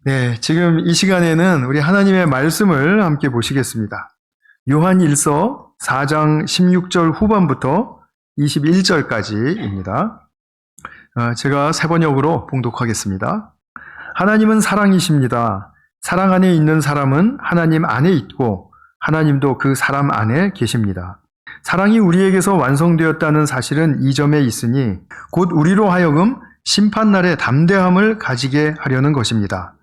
네, 지금 이 시간에는 우리 하나님의 말씀을 함께 보시겠습니다. 요한 1서 4장 16절 후반부터 21절까지입니다. 제가 세 번역으로 봉독하겠습니다. 하나님은 사랑이십니다. 사랑 안에 있는 사람은 하나님 안에 있고 하나님도 그 사람 안에 계십니다. 사랑이 우리에게서 완성되었다는 사실은 이 점에 있으니 곧 우리로 하여금 심판날에 담대함을 가지게 하려는 것입니다.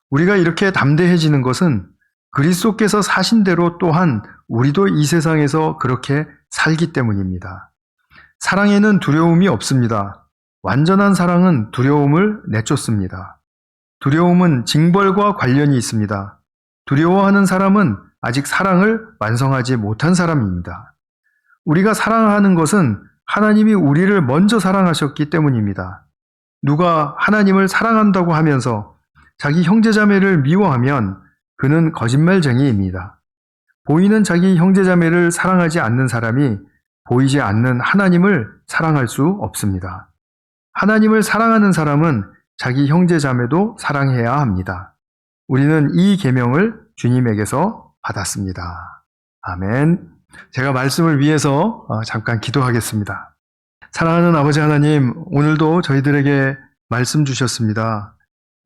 우리가 이렇게 담대해지는 것은 그리스도께서 사신 대로 또한 우리도 이 세상에서 그렇게 살기 때문입니다. 사랑에는 두려움이 없습니다. 완전한 사랑은 두려움을 내쫓습니다. 두려움은 징벌과 관련이 있습니다. 두려워하는 사람은 아직 사랑을 완성하지 못한 사람입니다. 우리가 사랑하는 것은 하나님이 우리를 먼저 사랑하셨기 때문입니다. 누가 하나님을 사랑한다고 하면서 자기 형제자매를 미워하면 그는 거짓말쟁이입니다. 보이는 자기 형제자매를 사랑하지 않는 사람이 보이지 않는 하나님을 사랑할 수 없습니다. 하나님을 사랑하는 사람은 자기 형제자매도 사랑해야 합니다. 우리는 이 계명을 주님에게서 받았습니다. 아멘. 제가 말씀을 위해서 잠깐 기도하겠습니다. 사랑하는 아버지 하나님, 오늘도 저희들에게 말씀 주셨습니다.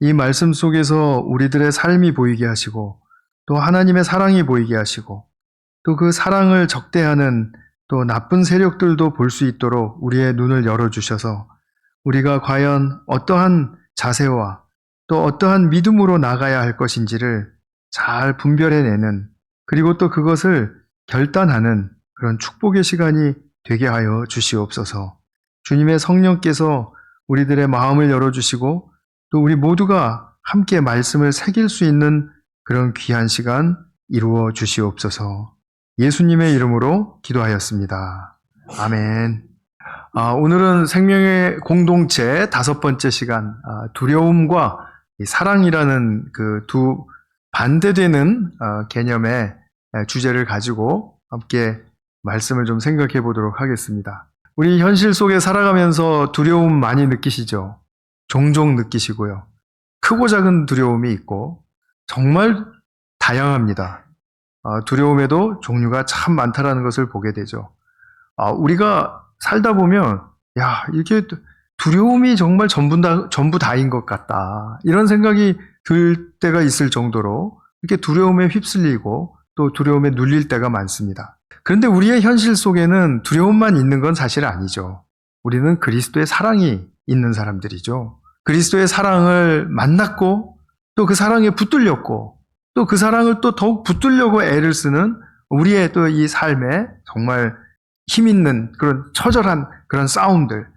이 말씀 속에서 우리들의 삶이 보이게 하시고 또 하나님의 사랑이 보이게 하시고 또 그 사랑을 적대하는 또 나쁜 세력들도 볼 수 있도록 우리의 눈을 열어주셔서 우리가 과연 어떠한 자세와 또 어떠한 믿음으로 나가야 할 것인지를 잘 분별해내는 그리고 또 그것을 결단하는 그런 축복의 시간이 되게 하여 주시옵소서. 주님의 성령께서 우리들의 마음을 열어주시고 또 우리 모두가 함께 말씀을 새길 수 있는 그런 귀한 시간 이루어 주시옵소서. 예수님의 이름으로 기도하였습니다. 아멘. 오늘은 생명의 공동체 5번째 시간, 두려움과 사랑이라는 그 두 반대되는 개념의 주제를 가지고 함께 말씀을 좀 생각해 보도록 하겠습니다. 우리 현실 속에 살아가면서 두려움 많이 느끼시죠? 종종 느끼시고요. 크고 작은 두려움이 있고 정말 다양합니다. 두려움에도 종류가 참 많다라는 것을 보게 되죠. 우리가 살다 보면 이렇게 두려움이 정말 전부 다인 것 같다. 이런 생각이 들 때가 있을 정도로 이렇게 두려움에 휩쓸리고 또 두려움에 눌릴 때가 많습니다. 그런데 우리의 현실 속에는 두려움만 있는 건 사실 아니죠. 우리는 그리스도의 사랑이 있는 사람들이죠. 그리스도의 사랑을 만났고 또 그 사랑에 붙들렸고 또 그 사랑을 또 더욱 붙들려고 애를 쓰는 우리의 또 이 삶에 정말 힘 있는 그런 처절한 그런 싸움들,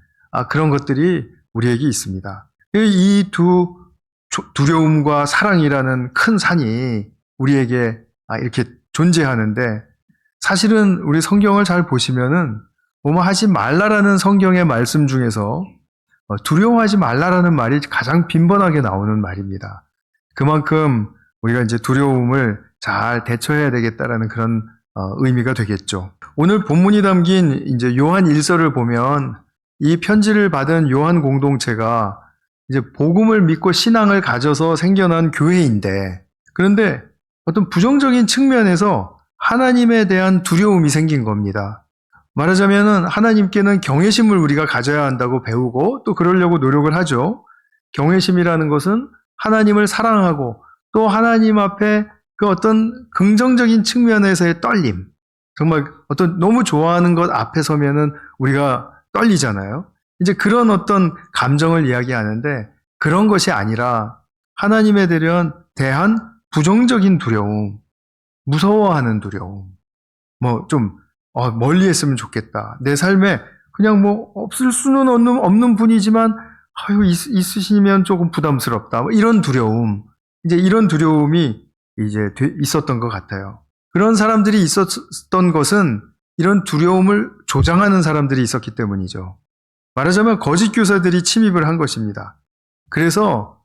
그런 것들이 우리에게 있습니다. 이 두 두려움과 사랑이라는 큰 산이 우리에게 이렇게 존재하는데 사실은 우리 성경을 잘 보시면은 뭐뭐 하지 말라라는 성경의 말씀 중에서 두려워하지 말라라는 말이 가장 빈번하게 나오는 말입니다. 그만큼 우리가 이제 두려움을 잘 대처해야 되겠다라는 그런 의미가 되겠죠. 오늘 본문이 담긴 이제 요한 1서를 보면 이 편지를 받은 요한 공동체가 이제 복음을 믿고 신앙을 가져서 생겨난 교회인데 그런데 어떤 부정적인 측면에서 하나님에 대한 두려움이 생긴 겁니다. 말하자면은 하나님께는 경외심을 우리가 가져야 한다고 배우고 또 그러려고 노력을 하죠. 경외심이라는 것은 하나님을 사랑하고 또 하나님 앞에 그 어떤 긍정적인 측면에서의 떨림, 정말 어떤 너무 좋아하는 것 앞에 서면은 우리가 떨리잖아요. 이제 그런 어떤 감정을 이야기하는데 그런 것이 아니라 하나님에 대한 부정적인 두려움, 무서워하는 두려움, 멀리 했으면 좋겠다. 내 삶에 그냥 없을 수는 없는 분이지만, 있으시면 조금 부담스럽다. 이런 두려움. 이제 이런 두려움이 이제 있었던 것 같아요. 그런 사람들이 있었던 것은 이런 두려움을 조장하는 사람들이 있었기 때문이죠. 말하자면 거짓 교사들이 침입을 한 것입니다. 그래서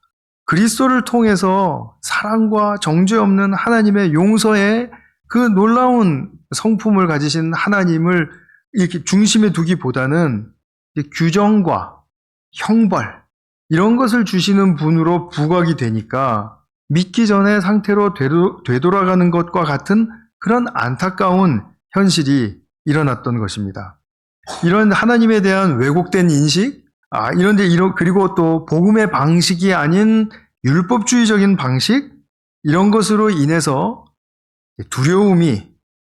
그리스도를 통해서 사랑과 정죄 없는 하나님의 용서의 그 놀라운 성품을 가지신 하나님을 이렇게 중심에 두기보다는 규정과 형벌, 이런 것을 주시는 분으로 부각이 되니까 믿기 전의 상태로 되돌아가는 것과 같은 그런 안타까운 현실이 일어났던 것입니다. 이런 하나님에 대한 왜곡된 인식, 그리고 또 복음의 방식이 아닌 율법주의적인 방식, 이런 것으로 인해서 두려움이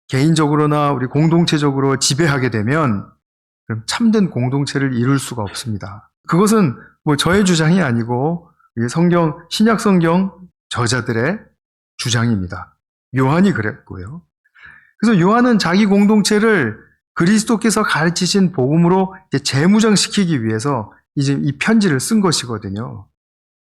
개인적으로나 우리 공동체적으로 지배하게 되면 그럼 참된 공동체를 이룰 수가 없습니다. 그것은 뭐 저의 주장이 아니고 신약 성경 저자들의 주장입니다. 요한이 그랬고요. 그래서 요한은 자기 공동체를 그리스도께서 가르치신 복음으로 재무장시키기 위해서 이제 이 편지를 쓴 것이거든요.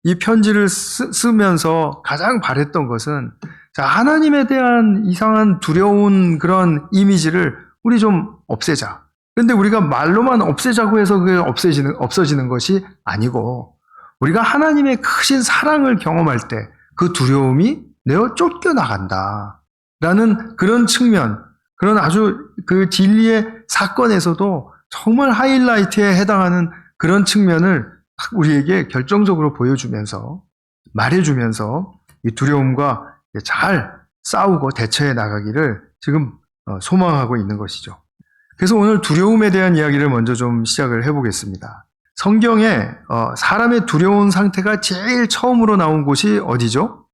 이 편지를 쓰면서 가장 바랬던 것은 하나님에 대한 이상한 두려운 그런 이미지를 우리 좀 없애자. 그런데 우리가 말로만 없애자고 해서 그게 없어지는 것이 아니고 우리가 하나님의 크신 사랑을 경험할 때 그 두려움이 내어 쫓겨나간다. 라는 그런 측면, 그런 아주 그 진리의 사건에서도 정말 하이라이트에 해당하는 그런 측면을 우리에게 결정적으로 보여주면서 말해주면서 이 두려움과 잘 싸우고 대처해 나가기를 지금 소망하고 있는 것이죠. 그래서 오늘 두려움에 대한 이야기를 먼저 좀 시작을 해보겠습니다. 성경에 사람의 두려운 상태가 제일 처음으로 나온 곳이 어디죠?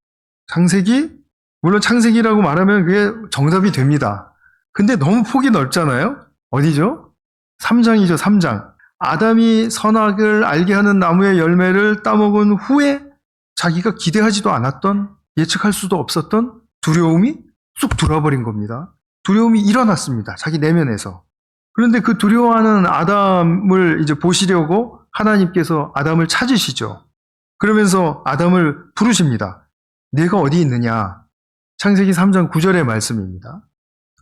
창세기? 물론 창세기라고 말하면 그게 정답이 됩니다. 근데 너무 폭이 넓잖아요? 어디죠? 3장이죠, 3장. 아담이 선악을 알게 하는 나무의 열매를 따먹은 후에 자기가 기대하지도 않았던, 예측할 수도 없었던 두려움이 쑥 들어와버린 겁니다. 두려움이 일어났습니다. 자기 내면에서. 그런데 그 두려워하는 아담을 이제 보시려고 하나님께서 아담을 찾으시죠. 그러면서 아담을 부르십니다. 네가 어디 있느냐? 창세기 3장 9절의 말씀입니다.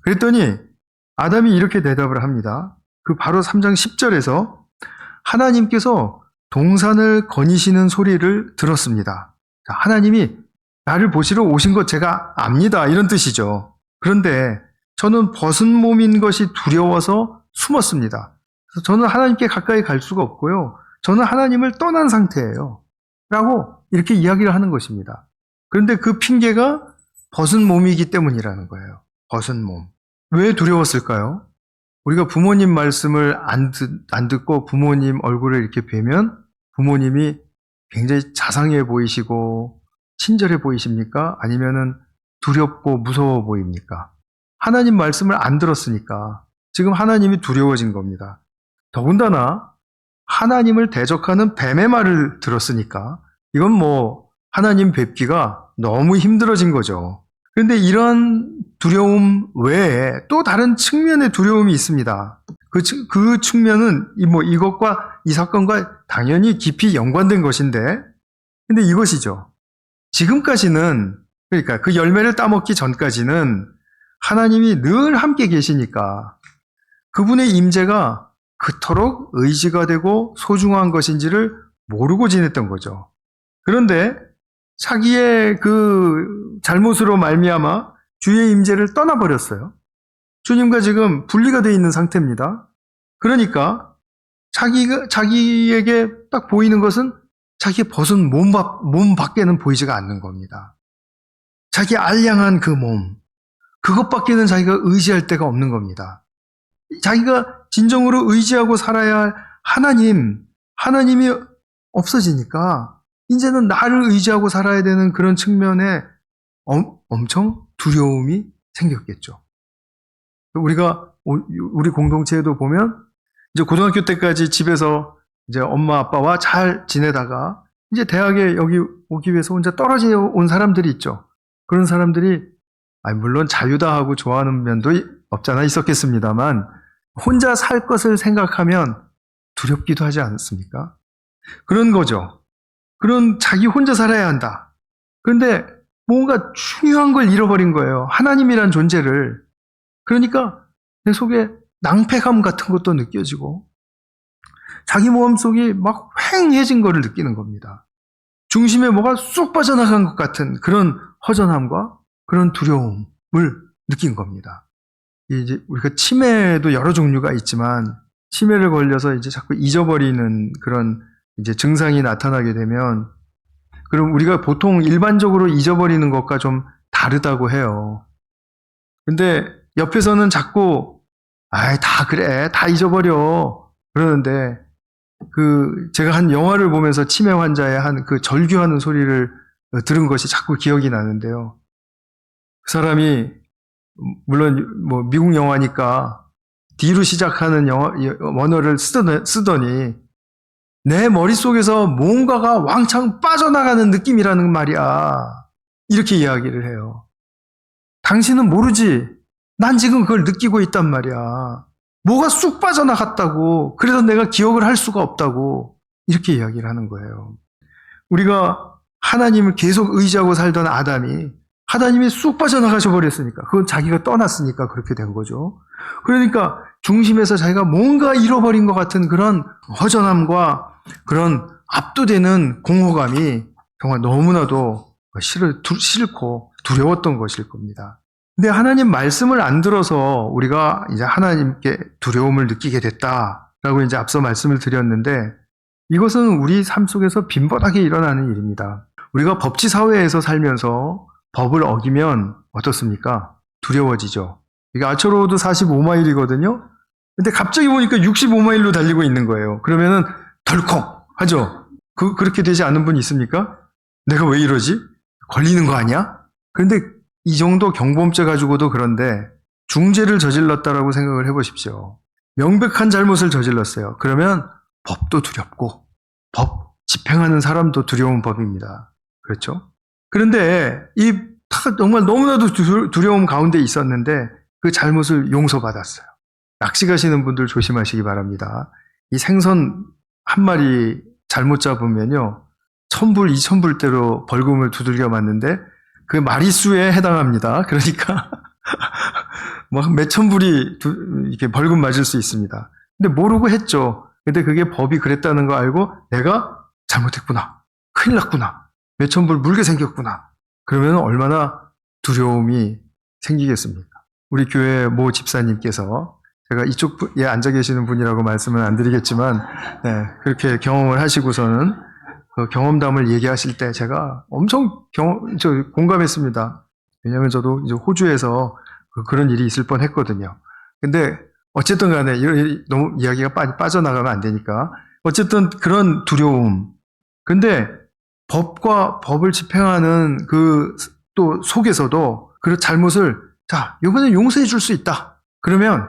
그랬더니 아담이 이렇게 대답을 합니다. 그 바로 3장 10절에서 하나님께서 동산을 거니시는 소리를 들었습니다. 하나님이 나를 보시러 오신 것 제가 압니다. 이런 뜻이죠. 그런데 저는 벗은 몸인 것이 두려워서 숨었습니다. 그래서 저는 하나님께 가까이 갈 수가 없고요. 저는 하나님을 떠난 상태예요. 라고 이렇게 이야기를 하는 것입니다. 그런데 그 핑계가 벗은 몸이기 때문이라는 거예요. 벗은 몸. 왜 두려웠을까요? 우리가 부모님 말씀을 안 듣고 부모님 얼굴을 이렇게 뵈면 부모님이 굉장히 자상해 보이시고 친절해 보이십니까? 아니면은 두렵고 무서워 보입니까? 하나님 말씀을 안 들었으니까 지금 하나님이 두려워진 겁니다. 더군다나 하나님을 대적하는 뱀의 말을 들었으니까 이건 뭐 하나님 뵙기가 너무 힘들어진 거죠. 그런데 이런 두려움 외에 또 다른 측면의 두려움이 있습니다. 그 측면은 이것과 이 사건과 당연히 깊이 연관된 것인데, 근데 이것이죠. 지금까지는, 그러니까 그 열매를 따먹기 전까지는 하나님이 늘 함께 계시니까 그분의 임재가 그토록 의지가 되고 소중한 것인지를 모르고 지냈던 거죠. 그런데 자기의 그 잘못으로 말미암아 주의 임재를 떠나버렸어요. 주님과 지금 분리가 되어 있는 상태입니다. 그러니까 자기에게 딱 보이는 것은 자기의 벗은 몸 밖에는 보이지가 않는 겁니다. 자기 알량한 그 몸, 그것밖에는 자기가 의지할 데가 없는 겁니다. 자기가 진정으로 의지하고 살아야 할 하나님이 없어지니까 이제는 나를 의지하고 살아야 되는 그런 측면에 엄청 두려움이 생겼겠죠. 우리 공동체에도 보면 이제 고등학교 때까지 집에서 이제 엄마 아빠와 잘 지내다가 이제 대학에 여기 오기 위해서 혼자 떨어져 온 사람들이 있죠. 그런 사람들이 물론 자유다 하고 좋아하는 면도 없잖아 있었겠습니다만 혼자 살 것을 생각하면 두렵기도 하지 않습니까? 그런 거죠. 그런 자기 혼자 살아야 한다. 그런데 뭔가 중요한 걸 잃어버린 거예요. 하나님이란 존재를. 그러니까 내 속에 낭패감 같은 것도 느껴지고 자기 마음속이 막 휑해진 거를 느끼는 겁니다. 중심에 뭐가 쑥 빠져나간 것 같은 그런 허전함과 그런 두려움을 느낀 겁니다. 이제 우리가 치매도 여러 종류가 있지만 치매를 걸려서 이제 자꾸 잊어버리는 그런 이제 증상이 나타나게 되면, 그럼 우리가 보통 일반적으로 잊어버리는 것과 좀 다르다고 해요. 근데 옆에서는 자꾸, 아이, 다 그래. 다 잊어버려. 그러는데, 제가 한 영화를 보면서 치매 환자의 한 그 절규하는 소리를 들은 것이 자꾸 기억이 나는데요. 그 사람이, 물론 뭐 미국 영화니까 D로 시작하는 원어를 쓰더니 내 머릿속에서 뭔가가 왕창 빠져나가는 느낌이라는 말이야. 이렇게 이야기를 해요. 당신은 모르지. 난 지금 그걸 느끼고 있단 말이야. 뭐가 쑥 빠져나갔다고. 그래서 내가 기억을 할 수가 없다고. 이렇게 이야기를 하는 거예요. 우리가 하나님을 계속 의지하고 살던 아담이 하나님이 쑥 빠져나가셔 버렸으니까. 그건 자기가 떠났으니까 그렇게 된 거죠. 그러니까 중심에서 자기가 뭔가 잃어버린 것 같은 그런 허전함과 그런 압도되는 공허감이 정말 너무나도 싫고 두려웠던 것일 겁니다. 근데 하나님 말씀을 안 들어서 우리가 이제 하나님께 두려움을 느끼게 됐다라고 이제 앞서 말씀을 드렸는데, 이것은 우리 삶 속에서 빈번하게 일어나는 일입니다. 우리가 법치 사회에서 살면서 법을 어기면 어떻습니까? 두려워지죠. 이게 아처로우드 45마일이거든요. 근데 갑자기 보니까 65마일로 달리고 있는 거예요. 그러면은 덜컥 하죠. 그렇게 되지 않은 분 있습니까? 내가 왜 이러지? 걸리는 거 아니야? 그런데 이 정도 경범죄 가지고도 그런데 중죄를 저질렀다라고 생각을 해보십시오. 명백한 잘못을 저질렀어요. 그러면 법도 두렵고 법 집행하는 사람도 두려운 법입니다. 그렇죠? 그런데 정말 너무나도 두려움 가운데 있었는데 그 잘못을 용서받았어요. 낚시 가시는 분들 조심하시기 바랍니다. 이 생선 한 마리 잘못 잡으면요, 1,000불, 2,000불대로 벌금을 두들겨 맞는데 그 마리수에 해당합니다. 그러니까 뭐 몇천 불이 이렇게 벌금 맞을 수 있습니다. 근데 모르고 했죠. 근데 그게 법이 그랬다는 거 알고 내가 잘못했구나. 큰일 났구나. 몇천 불 물게 생겼구나. 그러면 얼마나 두려움이 생기겠습니까? 우리 교회 모 집사님께서, 제가 이쪽에 앉아 계시는 분이라고 말씀은 안 드리겠지만, 네, 그렇게 경험을 하시고서는 그 경험담을 얘기하실 때 제가 엄청 공감했습니다. 왜냐하면 저도 이제 호주에서 그런 일이 있을 뻔 했거든요. 근데 어쨌든 간에 너무 이야기가 빠져나가면 안 되니까, 어쨌든 그런 두려움. 근데 법을 집행하는 또 속에서도 그 잘못을, 자, 이번엔 용서해 줄 수 있다. 그러면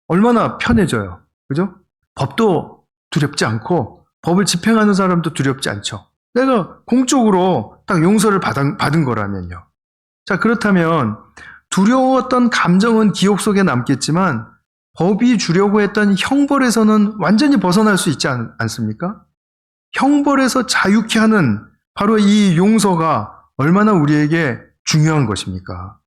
얼마나 편해져요. 그죠? 법도 두렵지 않고 법을 집행하는 사람도 두렵지 않죠. 내가 공적으로 딱 용서를 받은 거라면요. 자, 그렇다면 두려웠던 감정은 기억 속에 남겠지만 법이 주려고 했던 형벌에서는 완전히 벗어날 수 있지 않습니까? 형벌에서 자유케 하는 바로 이 용서가 얼마나 우리에게 중요한 것입니까?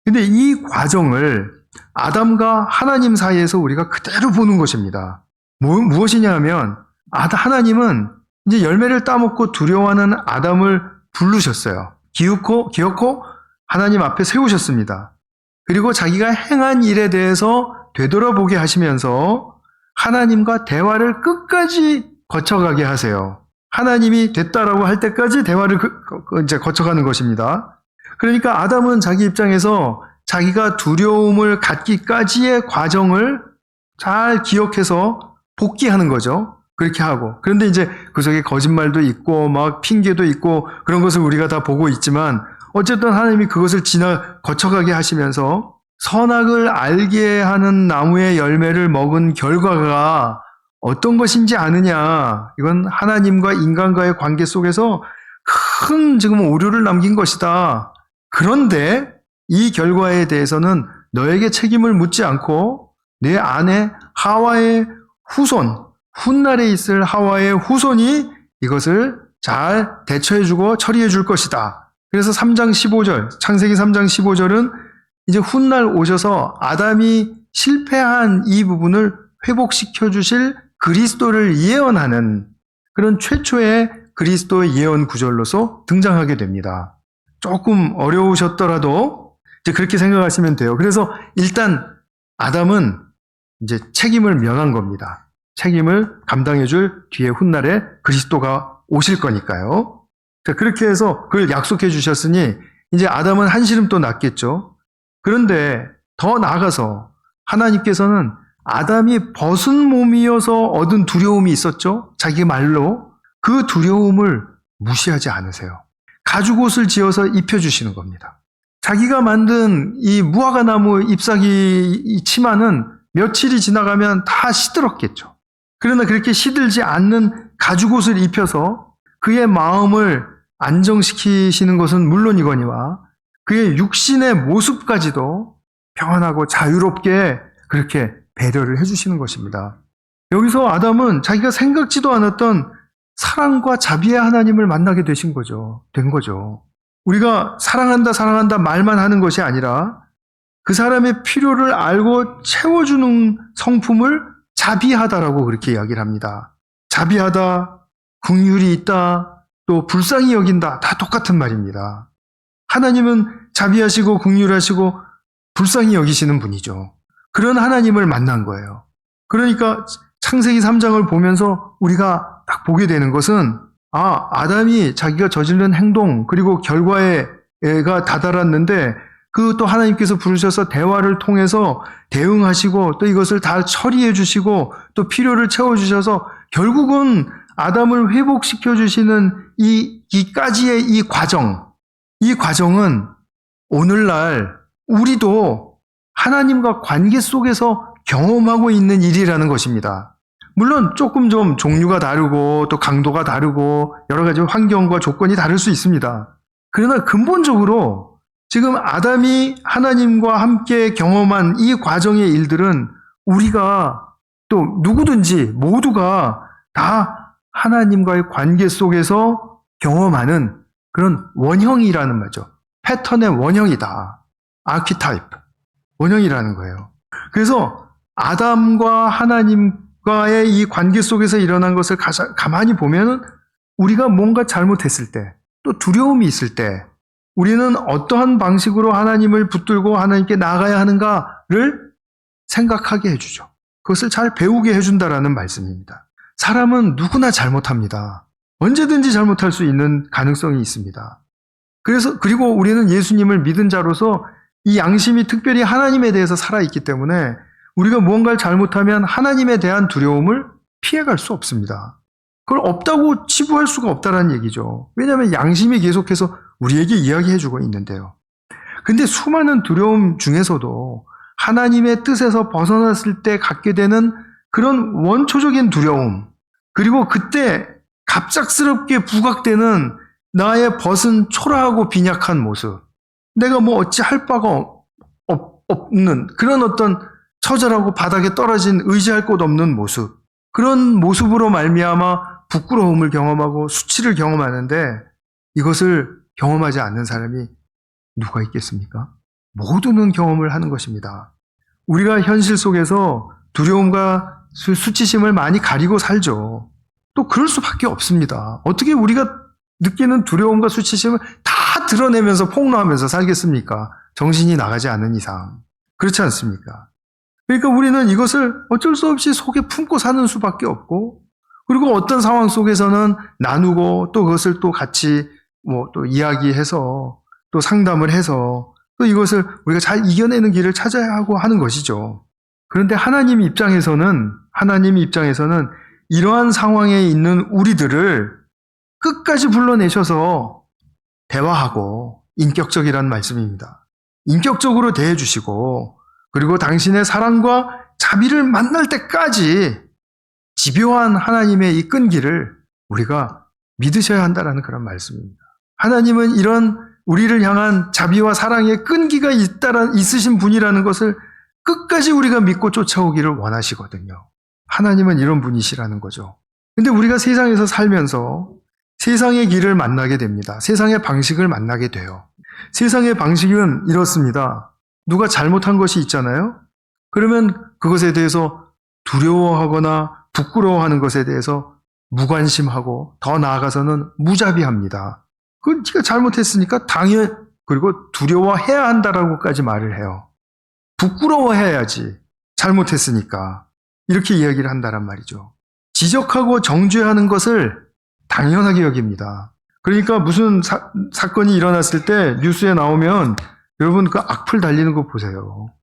근데 이 과정을 아담과 하나님 사이에서 우리가 그대로 보는 것입니다. 무엇이냐 하면, 하나님은 이제 열매를 따먹고 두려워하는 아담을 부르셨어요. 기어코 하나님 앞에 세우셨습니다. 그리고 자기가 행한 일에 대해서 되돌아보게 하시면서 하나님과 대화를 끝까지 거쳐가게 하세요. 하나님이 됐다라고 할 때까지 대화를 이제 거쳐가는 것입니다. 그러니까 아담은 자기 입장에서 자기가 두려움을 갖기까지의 과정을 잘 기억해서 복귀하는 거죠. 그렇게 하고. 그런데 이제 그 속에 거짓말도 있고 막 핑계도 있고 그런 것을 우리가 다 보고 있지만, 어쨌든 하나님이 그것을 거쳐가게 하시면서 선악을 알게 하는 나무의 열매를 먹은 결과가 어떤 것인지 아느냐. 이건 하나님과 인간과의 관계 속에서 큰 지금 오류를 남긴 것이다. 그런데 이 결과에 대해서는 너에게 책임을 묻지 않고 내 아내 하와의 후손, 훗날에 있을 하와의 후손이 이것을 잘 대처해주고 처리해줄 것이다. 그래서 3장 15절, 창세기 3장 15절은 이제 훗날 오셔서 아담이 실패한 이 부분을 회복시켜 주실 그리스도를 예언하는 그런 최초의 그리스도의 예언 구절로서 등장하게 됩니다. 조금 어려우셨더라도 이제 그렇게 생각하시면 돼요. 그래서 일단 아담은 이제 책임을 면한 겁니다. 책임을 감당해 줄 뒤에 훗날에 그리스도가 오실 거니까요. 자, 그렇게 해서 그걸 약속해 주셨으니 이제 아담은 한시름 또 낫겠죠. 그런데 더 나아가서 하나님께서는 아담이 벗은 몸이어서 얻은 두려움이 있었죠. 자기 말로 그 두려움을 무시하지 않으세요. 가죽옷을 지어서 입혀주시는 겁니다. 자기가 만든 이 무화과 나무 잎사귀 치마는 며칠이 지나가면 다 시들었겠죠. 그러나 그렇게 시들지 않는 가죽옷을 입혀서 그의 마음을 안정시키시는 것은 물론이거니와 그의 육신의 모습까지도 평안하고 자유롭게 그렇게 배려를 해주시는 것입니다. 여기서 아담은 자기가 생각지도 않았던 사랑과 자비의 하나님을 만나게 된 거죠. 우리가 사랑한다, 사랑한다 말만 하는 것이 아니라 그 사람의 필요를 알고 채워주는 성품을 자비하다라고 그렇게 이야기를 합니다. 자비하다, 긍휼이 있다, 또 불쌍히 여긴다, 다 똑같은 말입니다. 하나님은 자비하시고 긍휼하시고 불쌍히 여기시는 분이죠. 그런 하나님을 만난 거예요. 그러니까 창세기 3장을 보면서 우리가 딱 보게 되는 것은 아담이 자기가 저지른 행동 그리고 결과가 다다랐는데 그 또 하나님께서 부르셔서 대화를 통해서 대응하시고 또 이것을 다 처리해 주시고 또 필요를 채워주셔서 결국은 아담을 회복시켜 주시는 이까지의 이 과정은 오늘날 우리도 하나님과 관계 속에서 경험하고 있는 일이라는 것입니다. 물론 조금 좀 종류가 다르고 또 강도가 다르고 여러 가지 환경과 조건이 다를 수 있습니다. 그러나 근본적으로 지금 아담이 하나님과 함께 경험한 이 과정의 일들은 우리가 또 누구든지 모두가 다 하나님과의 관계 속에서 경험하는 그런 원형이라는 말이죠. 패턴의 원형이다. 아키타입. 원형이라는 거예요. 그래서 아담과 하나님과의 이 관계 속에서 일어난 것을 가만히 보면 우리가 뭔가 잘못했을 때, 또 두려움이 있을 때, 우리는 어떠한 방식으로 하나님을 붙들고 하나님께 나아가야 하는가를 생각하게 해주죠. 그것을 잘 배우게 해준다라는 말씀입니다. 사람은 누구나 잘못합니다. 언제든지 잘못할 수 있는 가능성이 있습니다. 그리고 우리는 예수님을 믿은 자로서 이 양심이 특별히 하나님에 대해서 살아있기 때문에 우리가 무언가를 잘못하면 하나님에 대한 두려움을 피해갈 수 없습니다. 그걸 없다고 치부할 수가 없다는 얘기죠. 왜냐하면 양심이 계속해서 우리에게 이야기해주고 있는데요. 근데 수많은 두려움 중에서도 하나님의 뜻에서 벗어났을 때 갖게 되는 그런 원초적인 두려움, 그리고 그때 갑작스럽게 부각되는 나의 벗은 초라하고 빈약한 모습, 내가 뭐 어찌 할 바가 없는 그런 어떤 처절하고 바닥에 떨어진 의지할 곳 없는 모습, 그런 모습으로 말미암아 부끄러움을 경험하고 수치를 경험하는데 이것을 경험하지 않는 사람이 누가 있겠습니까? 모두는 경험을 하는 것입니다. 우리가 현실 속에서 두려움과 수치심을 많이 가리고 살죠. 또 그럴 수밖에 없습니다. 어떻게 우리가 느끼는 두려움과 수치심을 다 드러내면서 폭로하면서 살겠습니까? 정신이 나가지 않는 이상. 그렇지 않습니까? 그러니까 우리는 이것을 어쩔 수 없이 속에 품고 사는 수밖에 없고, 그리고 어떤 상황 속에서는 나누고 또 그것을 또 같이 또 이야기해서 또 상담을 해서 또 이것을 우리가 잘 이겨내는 길을 찾아야 하고 하는 것이죠. 그런데 하나님 입장에서는 이러한 상황에 있는 우리들을 끝까지 불러내셔서 대화하고 인격적이라는 말씀입니다. 인격적으로 대해주시고 그리고 당신의 사랑과 자비를 만날 때까지 집요한 하나님의 이 끈기를 우리가 믿으셔야 한다는 그런 말씀입니다. 하나님은 이런 우리를 향한 자비와 사랑의 끈기가 있으신 분이라는 것을 끝까지 우리가 믿고 쫓아오기를 원하시거든요. 하나님은 이런 분이시라는 거죠. 근데 우리가 세상에서 살면서 세상의 길을 만나게 됩니다. 세상의 방식을 만나게 돼요. 세상의 방식은 이렇습니다. 누가 잘못한 것이 있잖아요. 그러면 그것에 대해서 두려워하거나 부끄러워하는 것에 대해서 무관심하고 더 나아가서는 무자비합니다. 그건 네가 잘못했으니까 그리고 두려워해야 한다라고까지 말을 해요. 부끄러워해야지. 잘못했으니까. 이렇게 이야기를 한다란 말이죠. 지적하고 정죄하는 것을 당연하게 여깁니다. 그러니까 무슨 사건이 일어났을 때 뉴스에 나오면 여러분 그 악플 달리는 거 보세요.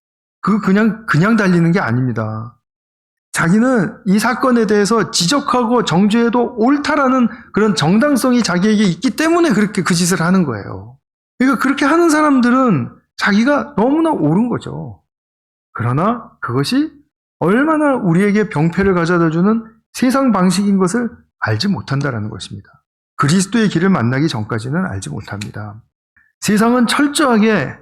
그냥 달리는 게 아닙니다. 자기는 이 사건에 대해서 지적하고 정죄해도 옳다라는 그런 정당성이 자기에게 있기 때문에 그렇게 그 짓을 하는 거예요. 그러니까 그렇게 하는 사람들은 자기가 너무나 옳은 거죠. 그러나 그것이 얼마나 우리에게 병폐를 가져다 주는 세상 방식인 것을 알지 못한다라는 것입니다. 그리스도의 길을 만나기 전까지는 알지 못합니다. 세상은 철저하게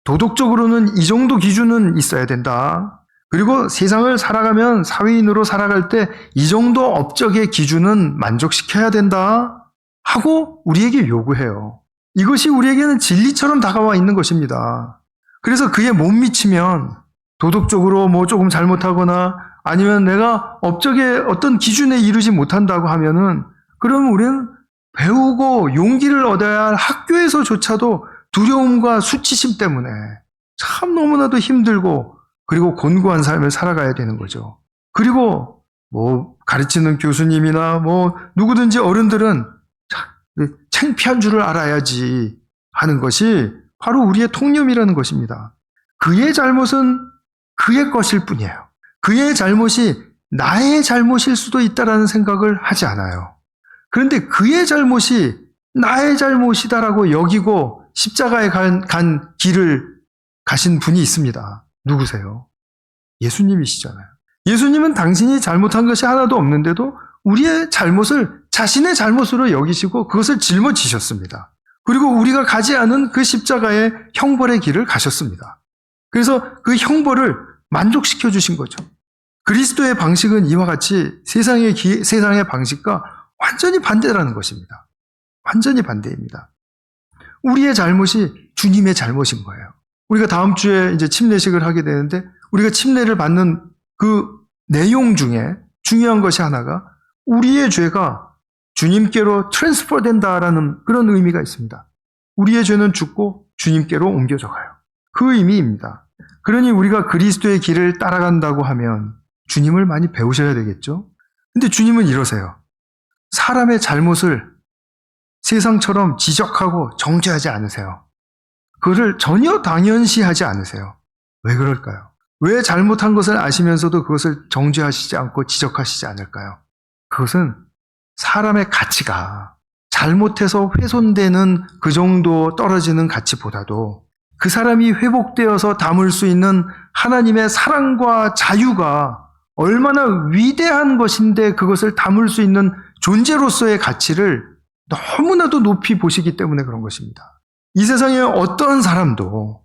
도덕적으로는 이 정도 기준은 있어야 된다. 그리고 세상을 살아가면 사회인으로 살아갈 때 이 정도 업적의 기준은 만족시켜야 된다 하고 우리에게 요구해요. 이것이 우리에게는 진리처럼 다가와 있는 것입니다. 그래서 그에 못 미치면 도덕적으로 뭐 조금 잘못하거나 아니면 내가 업적의 어떤 기준에 이르지 못한다고 하면은 그러면 우리는 배우고 용기를 얻어야 할 학교에서조차도 두려움과 수치심 때문에 참 너무나도 힘들고 그리고 곤고한 삶을 살아가야 되는 거죠. 그리고 뭐 가르치는 교수님이나 뭐 누구든지 어른들은 창피한 줄을 알아야지 하는 것이 바로 우리의 통념이라는 것입니다. 그의 잘못은 그의 것일 뿐이에요. 그의 잘못이 나의 잘못일 수도 있다라는 생각을 하지 않아요. 그런데 그의 잘못이 나의 잘못이다라고 여기고 십자가에 간 길을 가신 분이 있습니다. 누구세요? 예수님이시잖아요. 예수님은 당신이 잘못한 것이 하나도 없는데도 우리의 잘못을 자신의 잘못으로 여기시고 그것을 짊어지셨습니다. 그리고 우리가 가지 않은 그 십자가의 형벌의 길을 가셨습니다. 그래서 그 형벌을 만족시켜 주신 거죠. 그리스도의 방식은 이와 같이 세상의 방식과 완전히 반대라는 것입니다. 완전히 반대입니다. 우리의 잘못이 주님의 잘못인 거예요. 우리가 다음 주에 이제 침례식을 하게 되는데 우리가 침례를 받는 그 내용 중에 중요한 것이 하나가 우리의 죄가 주님께로 트랜스퍼 된다라는 그런 의미가 있습니다. 우리의 죄는 죽고 주님께로 옮겨져 가요. 그 의미입니다. 그러니 우리가 그리스도의 길을 따라간다고 하면 주님을 많이 배우셔야 되겠죠? 근데 주님은 이러세요. 사람의 잘못을 세상처럼 지적하고 정죄하지 않으세요. 그것을 전혀 당연시하지 않으세요. 왜 그럴까요? 왜 잘못한 것을 아시면서도 그것을 정죄하시지 않고 지적하시지 않을까요? 그것은 사람의 가치가 잘못해서 훼손되는 그 정도 떨어지는 가치보다도 그 사람이 회복되어서 담을 수 있는 하나님의 사랑과 자유가 얼마나 위대한 것인데 그것을 담을 수 있는 존재로서의 가치를 너무나도 높이 보시기 때문에 그런 것입니다. 이 세상에 어떠한 사람도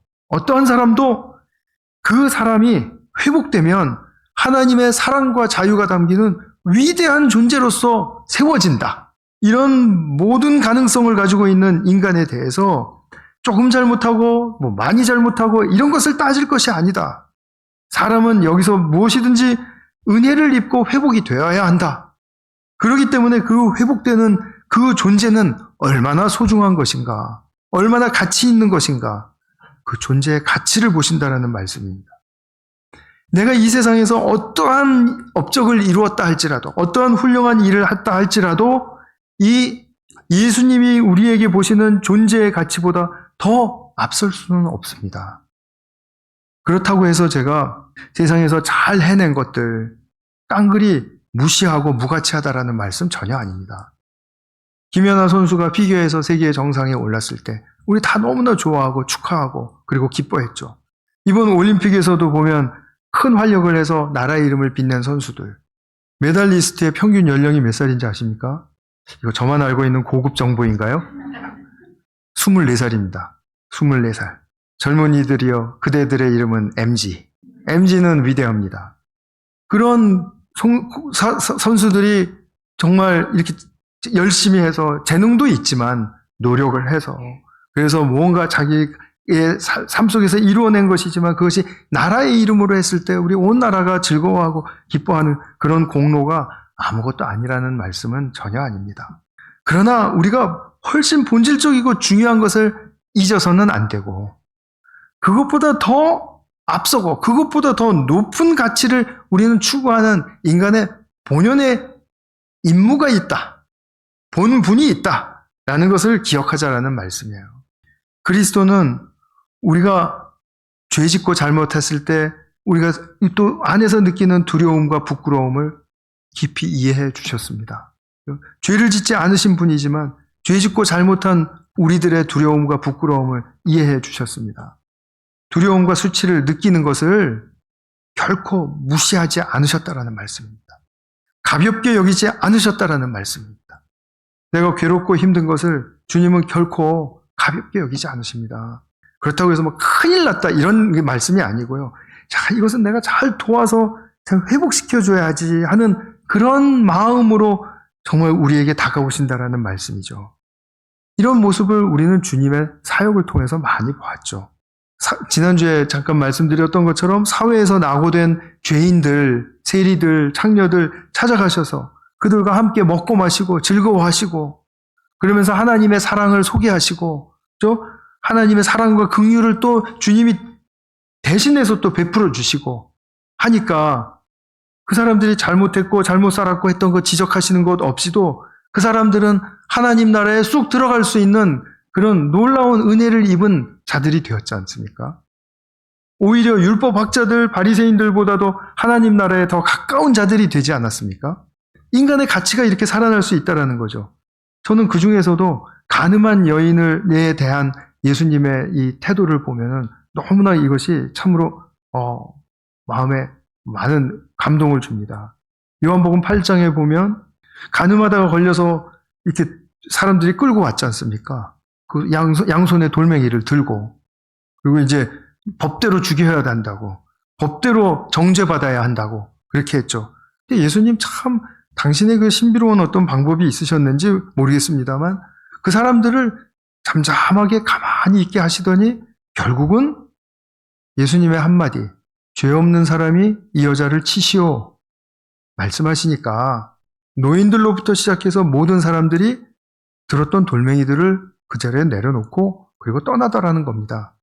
그 사람이 회복되면 하나님의 사랑과 자유가 담기는 위대한 존재로서 세워진다. 이런 모든 가능성을 가지고 있는 인간에 대해서 조금 잘못하고 많이 잘못하고 이런 것을 따질 것이 아니다. 사람은 여기서 무엇이든지 은혜를 입고 회복이 되어야 한다. 그렇기 때문에 그 회복되는 그 존재는 얼마나 소중한 것인가, 얼마나 가치 있는 것인가, 그 존재의 가치를 보신다라는 말씀입니다. 내가 이 세상에서 어떠한 업적을 이루었다 할지라도, 어떠한 훌륭한 일을 했다 할지라도 이 예수님이 우리에게 보시는 존재의 가치보다 더 앞설 수는 없습니다. 그렇다고 해서 제가 세상에서 잘 해낸 것들 깡그리 무시하고 무가치하다라는 말씀 전혀 아닙니다. 김연아 선수가 피겨에서 세계 정상에 올랐을 때 우리 다 너무나 좋아하고 축하하고 그리고 기뻐했죠. 이번 올림픽에서도 보면 큰 활약을 해서 나라의 이름을 빛낸 선수들, 메달리스트의 평균 연령이 몇 살인지 아십니까? 이거 저만 알고 있는 고급 정보인가요? 24살입니다. 24살. 젊은이들이여 그대들의 이름은 MG. MG는 위대합니다. 그런 선수들이 정말 이렇게 열심히 해서 재능도 있지만 노력을 해서 그래서 뭔가 자기의 삶 속에서 이루어낸 것이지만 그것이 나라의 이름으로 했을 때 우리 온 나라가 즐거워하고 기뻐하는 그런 공로가 아무것도 아니라는 말씀은 전혀 아닙니다. 그러나 우리가 훨씬 본질적이고 중요한 것을 잊어서는 안 되고 그것보다 더 앞서고 그것보다 더 높은 가치를 우리는 추구하는 인간의 본연의 임무가 있다. 본분이 있다. 라는 것을 기억하자라는 말씀이에요. 그리스도는 우리가 죄 짓고 잘못했을 때 우리가 또 안에서 느끼는 두려움과 부끄러움을 깊이 이해해 주셨습니다. 죄를 짓지 않으신 분이지만 죄 짓고 잘못한 우리들의 두려움과 부끄러움을 이해해 주셨습니다. 두려움과 수치를 느끼는 것을 결코 무시하지 않으셨다라는 말씀입니다. 가볍게 여기지 않으셨다라는 말씀입니다. 내가 괴롭고 힘든 것을 주님은 결코 가볍게 여기지 않으십니다. 그렇다고 해서 큰일 났다 이런 말씀이 아니고요. 자, 이것은 내가 잘 도와서 회복시켜줘야지 하는 그런 마음으로 정말 우리에게 다가오신다라는 말씀이죠. 이런 모습을 우리는 주님의 사역을 통해서 많이 보았죠. 지난주에 잠깐 말씀드렸던 것처럼 사회에서 낙오된 죄인들, 세리들, 창녀들 찾아가셔서 그들과 함께 먹고 마시고 즐거워하시고 그러면서 하나님의 사랑을 소개하시고 또 하나님의 사랑과 긍휼을 또 주님이 대신해서 또 베풀어 주시고 하니까 그 사람들이 잘못했고 잘못 살았고 했던 거 지적하시는 것 없이도 그 사람들은 하나님 나라에 쑥 들어갈 수 있는 그런 놀라운 은혜를 입은 자들이 되었지 않습니까? 오히려 율법학자들, 바리새인들보다도 하나님 나라에 더 가까운 자들이 되지 않았습니까? 인간의 가치가 이렇게 살아날 수 있다는 거죠. 저는 그 중에서도 가늠한 여인에 대한 예수님의 이 태도를 보면은 너무나 이것이 참으로 마음에 많은 감동을 줍니다. 요한복음 8장에 보면 가늠하다가 걸려서 이렇게 사람들이 끌고 왔지 않습니까? 그 양손에 돌멩이를 들고 그리고 이제 법대로 죽여야 한다고 법대로 정죄받아야 한다고 그렇게 했죠. 근데 예수님 참 당신의 그 신비로운 어떤 방법이 있으셨는지 모르겠습니다만 그 사람들을 잠잠하게 가만히 있게 하시더니 결국은 예수님의 한마디 죄 없는 사람이 이 여자를 치시오 말씀하시니까 노인들로부터 시작해서 모든 사람들이 들었던 돌멩이들을 그 자리에 내려놓고 그리고 떠나더라는 겁니다.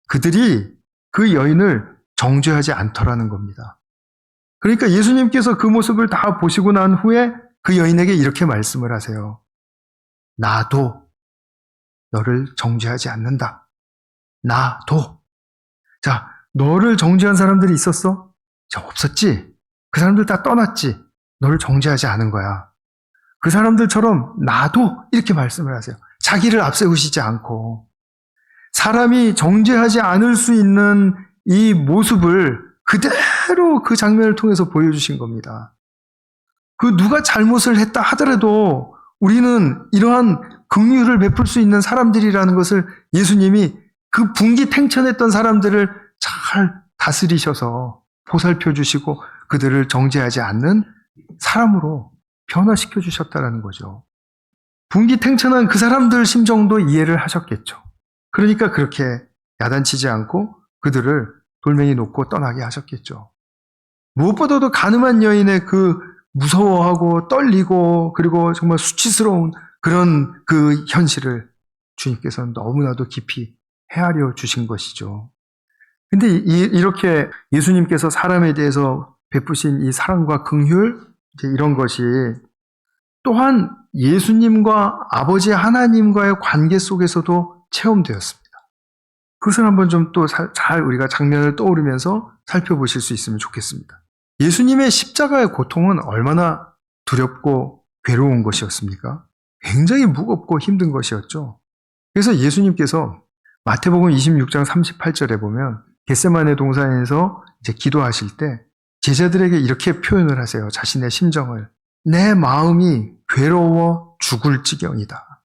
그들이 그 여인을 정죄하지 않더라는 겁니다. 그러니까 예수님께서 그 모습을 다 보시고 난 후에 그 여인에게 이렇게 말씀을 하세요. 나도 너를 정죄하지 않는다. 나도. 자, 너를 정죄한 사람들이 있었어? 자, 없었지? 그 사람들 다 떠났지? 너를 정죄하지 않은 거야. 그 사람들처럼 나도 이렇게 말씀을 하세요. 자기를 앞세우시지 않고 사람이 정죄하지 않을 수 있는 이 모습을 그대로 그 장면을 통해서 보여주신 겁니다. 그 누가 잘못을 했다 하더라도 우리는 이러한 긍휼을 베풀 수 있는 사람들이라는 것을 예수님이 그 분기탱천했던 사람들을 잘 다스리셔서 보살펴 주시고 그들을 정죄하지 않는 사람으로 변화시켜 주셨다는 거죠. 분기탱천한 그 사람들 심정도 이해를 하셨겠죠. 그러니까 그렇게 야단치지 않고 그들을 돌멩이 놓고 떠나게 하셨겠죠. 무엇보다도 가늠한 여인의 그 무서워하고 떨리고 그리고 정말 수치스러운 그런 그 현실을 주님께서는 너무나도 깊이 헤아려 주신 것이죠. 근데 이렇게 예수님께서 사람에 대해서 베푸신 이 사랑과 긍휼 이런 것이 또한 예수님과 아버지 하나님과의 관계 속에서도 체험되었습니다. 그것을 한번 좀 또 잘 우리가 장면을 떠오르면서 살펴보실 수 있으면 좋겠습니다. 예수님의 십자가의 고통은 얼마나 두렵고 괴로운 것이었습니까? 굉장히 무겁고 힘든 것이었죠. 그래서 예수님께서 마태복음 26장 38절에 보면 겟세마네 동산에서 이제 기도하실 때 제자들에게 이렇게 표현을 하세요. 자신의 심정을. 내 마음이 괴로워 죽을 지경이다.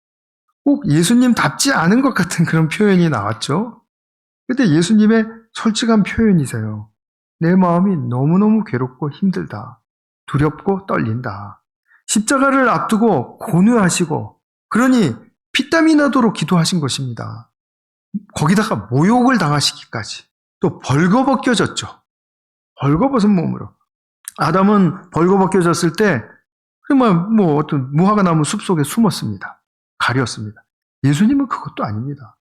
꼭 예수님답지 않은 것 같은 그런 표현이 나왔죠. 근데 예수님의 솔직한 표현이세요. 내 마음이 너무너무 괴롭고 힘들다. 두렵고 떨린다. 십자가를 앞두고 고뇌하시고 그러니 피땀이 나도록 기도하신 것입니다. 거기다가 모욕을 당하시기까지 또 벌거벗겨졌죠. 벌거벗은 몸으로. 아담은 벌거벗겨졌을 때 뭐 어떤 무화과 나무 숲속에 숨었습니다. 가렸습니다. 예수님은 그것도 아닙니다.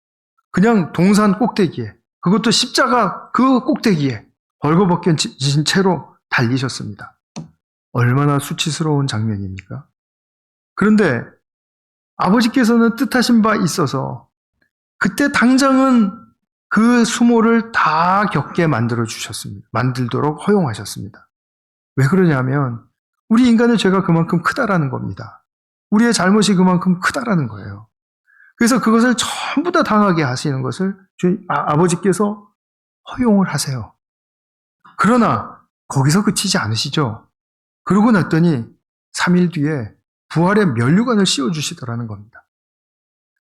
그냥 동산 꼭대기에 그것도 십자가 그 꼭대기에 벌거벗겨진 채로 달리셨습니다. 얼마나 수치스러운 장면입니까? 그런데 아버지께서는 뜻하신 바 있어서 그때 당장은 그 수모를 다 겪게 만들어 주셨습니다. 만들도록 허용하셨습니다. 왜 그러냐면 우리 인간의 죄가 그만큼 크다라는 겁니다. 우리의 잘못이 그만큼 크다라는 거예요. 그래서 그것을 전부 다 당하게 하시는 것을 아버지께서 허용을 하세요. 그러나 거기서 그치지 않으시죠. 그러고 났더니 3일 뒤에 부활의 면류관을 씌워주시더라는 겁니다.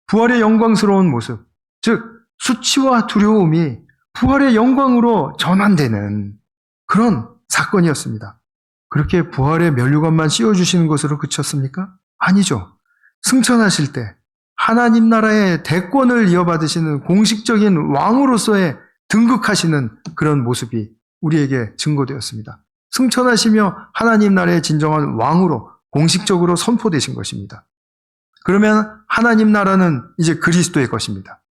부활의 영광스러운 모습, 즉 수치와 두려움이 부활의 영광으로 전환되는 그런 사건이었습니다. 그렇게 부활의 면류관만 씌워주시는 것으로 그쳤습니까? 아니죠. 승천하실 때 하나님 나라의 대권을 이어받으시는 공식적인 왕으로서의 등극하시는 그런 모습이 우리에게 증거되었습니다. 승천하시며 하나님 나라의 진정한 왕으로 공식적으로 선포되신 것입니다. 그러면 하나님 나라는 이제 그리스도의 것입니다.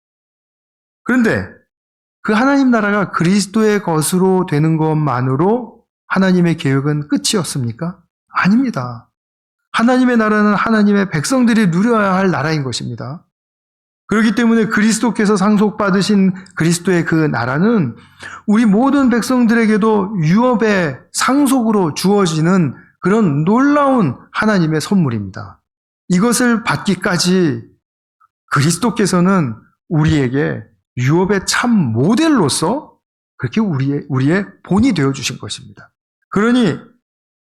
그런데 그 하나님 나라가 그리스도의 것으로 되는 것만으로 하나님의 계획은 끝이었습니까? 아닙니다. 하나님의 나라는 하나님의 백성들이 누려야 할 나라인 것입니다. 그렇기 때문에 그리스도께서 상속받으신 그리스도의 그 나라는 우리 모든 백성들에게도 유업의 상속으로 주어지는 그런 놀라운 하나님의 선물입니다. 이것을 받기까지 그리스도께서는 우리에게 유업의 참 모델로서 그렇게 우리의 본이 되어주신 것입니다. 그러니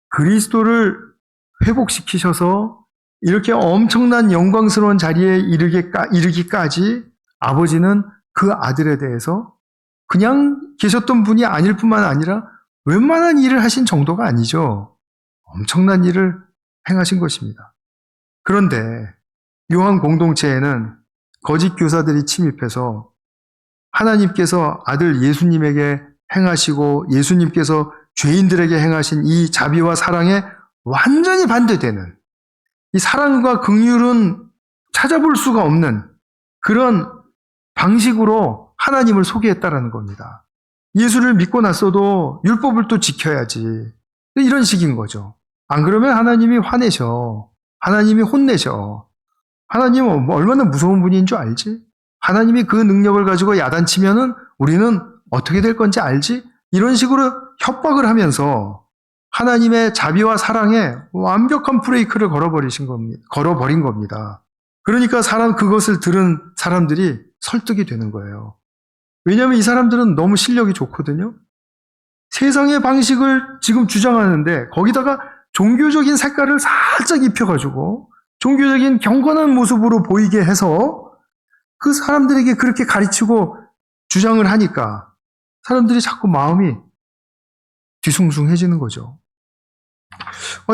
그리스도를 회복시키셔서 이렇게 엄청난 영광스러운 자리에 이르기까지 아버지는 그 아들에 대해서 그냥 계셨던 분이 아닐 뿐만 아니라 웬만한 일을 하신 정도가 아니죠. 엄청난 일을 행하신 것입니다. 그런데 요한 공동체에는 거짓 교사들이 침입해서 하나님께서 아들 예수님에게 행하시고 예수님께서 죄인들에게 행하신 이 자비와 사랑에 완전히 반대되는 이 사랑과 긍휼은 찾아볼 수가 없는 그런 방식으로 하나님을 소개했다라는 겁니다. 예수를 믿고 났어도 율법을 또 지켜야지. 이런 식인 거죠. 안 그러면 하나님이 화내셔. 하나님이 혼내셔. 하나님은 얼마나 무서운 분인 줄 알지? 하나님이 그 능력을 가지고 야단치면은 우리는 어떻게 될 건지 알지? 이런 식으로 협박을 하면서 하나님의 자비와 사랑에 완벽한 브레이크를 걸어버린 겁니다. 그러니까 그것을 들은 사람들이 설득이 되는 거예요. 왜냐하면 이 사람들은 너무 실력이 좋거든요. 세상의 방식을 지금 주장하는데 거기다가 종교적인 색깔을 살짝 입혀가지고 종교적인 경건한 모습으로 보이게 해서 그 사람들에게 그렇게 가르치고 주장을 하니까 사람들이 자꾸 마음이 뒤숭숭해지는 거죠.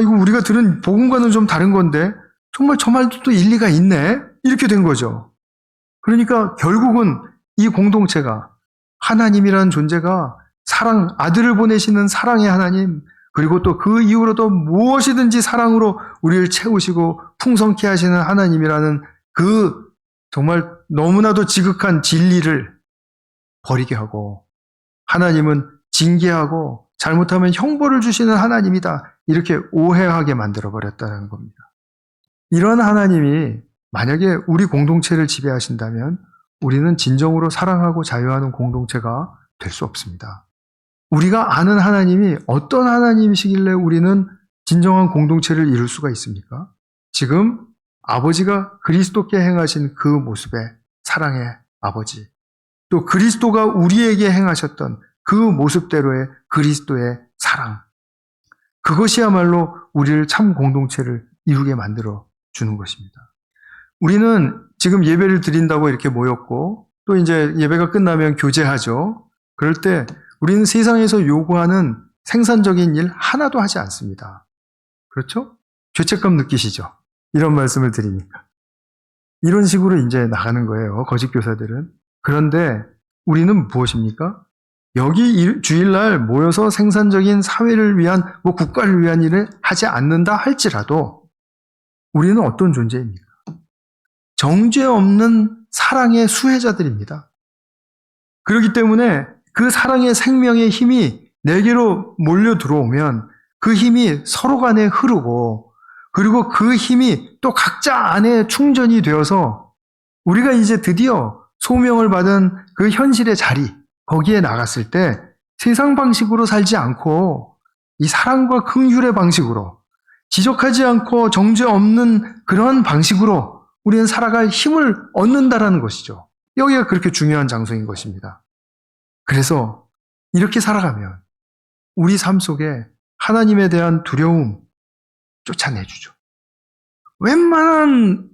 이거 우리가 들은 복음과는 좀 다른 건데 정말 저 말도 또 일리가 있네? 이렇게 된 거죠. 그러니까 결국은 이 공동체가 하나님이라는 존재가 아들을 보내시는 사랑의 하나님, 그리고 또 그 이후로도 무엇이든지 사랑으로 우리를 채우시고 풍성케 하시는 하나님이라는 그 정말 너무나도 지극한 진리를 버리게 하고 하나님은 징계하고 잘못하면 형벌을 주시는 하나님이다. 이렇게 오해하게 만들어버렸다는 겁니다. 이런 하나님이 만약에 우리 공동체를 지배하신다면 우리는 진정으로 사랑하고 자유하는 공동체가 될 수 없습니다. 우리가 아는 하나님이 어떤 하나님이시길래 우리는 진정한 공동체를 이룰 수가 있습니까? 지금 아버지가 그리스도께 행하신 그 모습의 사랑의 아버지, 또 그리스도가 우리에게 행하셨던 그 모습대로의 그리스도의 사랑, 그것이야말로 우리를 참 공동체를 이루게 만들어 주는 것입니다. 우리는 지금 예배를 드린다고 이렇게 모였고 또 이제 예배가 끝나면 교제하죠. 그럴 때 우리는 세상에서 요구하는 생산적인 일 하나도 하지 않습니다. 그렇죠? 죄책감 느끼시죠? 이런 말씀을 드리니까. 이런 식으로 이제 나가는 거예요. 거짓 교사들은. 그런데 우리는 무엇입니까? 여기 주일날 모여서 생산적인 사회를 위한, 국가를 위한 일을 하지 않는다 할지라도 우리는 어떤 존재입니까? 정죄 없는 사랑의 수혜자들입니다. 그렇기 때문에 그 사랑의 생명의 힘이 내게로 몰려 들어오면 그 힘이 서로 간에 흐르고, 그리고 그 힘이 또 각자 안에 충전이 되어서 우리가 이제 드디어 소명을 받은 그 현실의 자리, 거기에 나갔을 때 세상 방식으로 살지 않고 이 사랑과 긍휼의 방식으로, 지적하지 않고 정죄 없는 그러한 방식으로 우리는 살아갈 힘을 얻는다라는 것이죠. 여기가 그렇게 중요한 장소인 것입니다. 그래서 이렇게 살아가면 우리 삶 속에 하나님에 대한 두려움 쫓아내주죠. 웬만한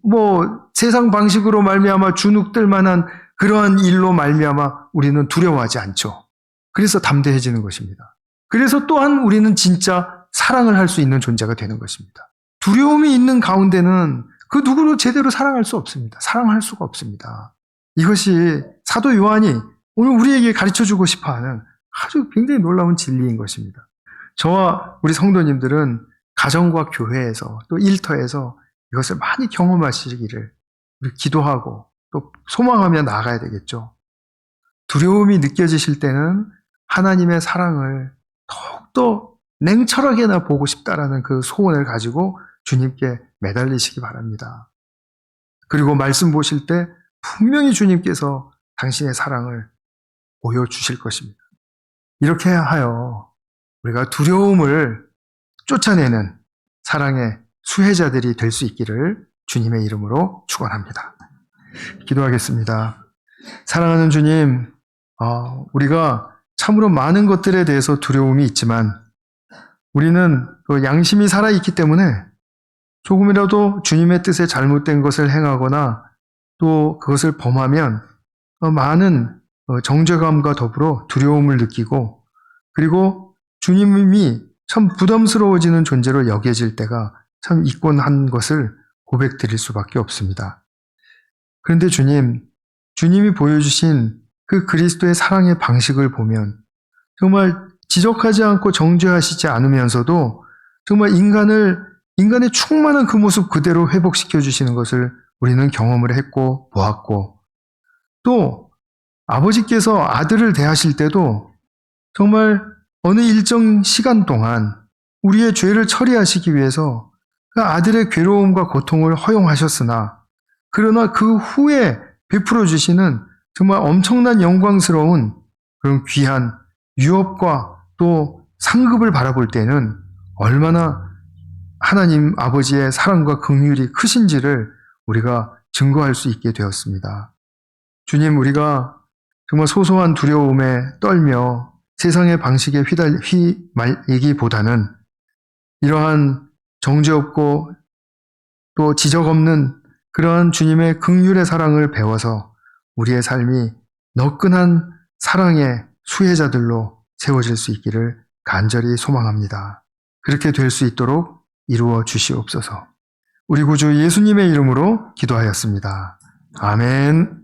세상 방식으로 말미암아 주눅들 만한 그러한 일로 말미암아 우리는 두려워하지 않죠. 그래서 담대해지는 것입니다. 그래서 또한 우리는 진짜 사랑을 할 수 있는 존재가 되는 것입니다. 두려움이 있는 가운데는 그 누구도 제대로 사랑할 수 없습니다. 사랑할 수가 없습니다. 이것이 사도 요한이 오늘 우리에게 가르쳐주고 싶어하는 아주 굉장히 놀라운 진리인 것입니다. 저와 우리 성도님들은 가정과 교회에서 또 일터에서 이것을 많이 경험하시기를 우리 기도하고 또 소망하며 나아가야 되겠죠. 두려움이 느껴지실 때는 하나님의 사랑을 더욱더 냉철하게나 보고 싶다라는 그 소원을 가지고 주님께 매달리시기 바랍니다. 그리고 말씀 보실 때 분명히 주님께서 당신의 사랑을 보여주실 것입니다. 이렇게 하여 우리가 두려움을 쫓아내는 사랑의 수혜자들이 될 수 있기를 주님의 이름으로 축원합니다. 기도하겠습니다. 사랑하는 주님, 우리가 참으로 많은 것들에 대해서 두려움이 있지만 우리는 그 양심이 살아있기 때문에 조금이라도 주님의 뜻에 잘못된 것을 행하거나 또 그것을 범하면 많은 정죄감과 더불어 두려움을 느끼고, 그리고 주님이 참 부담스러워지는 존재로 여겨질 때가 참 있곤 한 것을 고백드릴 수밖에 없습니다. 그런데 주님이 보여주신 그 그리스도의 사랑의 방식을 보면 정말 지적하지 않고 정죄하시지 않으면서도 정말 인간의 충만한 그 모습 그대로 회복시켜 주시는 것을 우리는 경험을 했고 보았고, 또 아버지께서 아들을 대하실 때도 정말 어느 일정 시간 동안 우리의 죄를 처리하시기 위해서 그 아들의 괴로움과 고통을 허용하셨으나, 그러나 그 후에 베풀어 주시는 정말 엄청난 영광스러운 그런 귀한 유업과 또 상급을 바라볼 때는 얼마나 하나님 아버지의 사랑과 긍휼이 크신지를 우리가 증거할 수 있게 되었습니다. 주님, 우리가 정말 소소한 두려움에 떨며 세상의 방식에 휘말리기보다는 이러한 정죄 없고 또 지적 없는 그러한 주님의 긍휼의 사랑을 배워서 우리의 삶이 너끈한 사랑의 수혜자들로 세워질 수 있기를 간절히 소망합니다. 그렇게 될 수 있도록 이루어 주시옵소서. 우리 구주 예수님의 이름으로 기도하였습니다. 아멘.